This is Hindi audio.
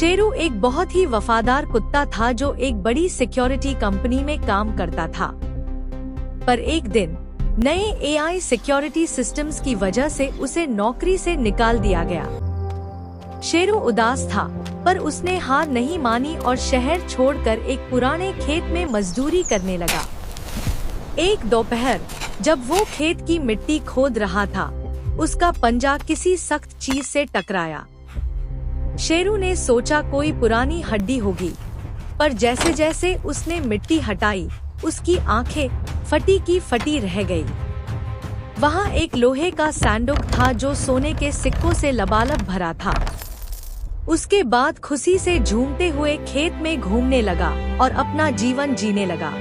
शेरू एक बहुत ही वफादार कुत्ता था जो एक बड़ी सिक्योरिटी कंपनी में काम करता था। पर एक दिन नए एआई सिक्योरिटी सिस्टम्स की वजह से उसे नौकरी से निकाल दिया गया। शेरू उदास था, पर उसने हार नहीं मानी और शहर छोड़कर एक पुराने खेत में मजदूरी करने लगा। एक दोपहर जब वो खेत की मिट्टी खोद रहा था, उसका पंजा किसी सख्त चीज से टकराया। शेरू ने सोचा कोई पुरानी हड्डी होगी, पर जैसे जैसे उसने मिट्टी हटाई, उसकी आंखें फटी की फटी रह गई। वहाँ एक लोहे का सैंडुक था जो सोने के सिक्कों से लबालब भरा था। उसके बाद खुशी से झूमते हुए खेत में घूमने लगा और अपना जीवन जीने लगा।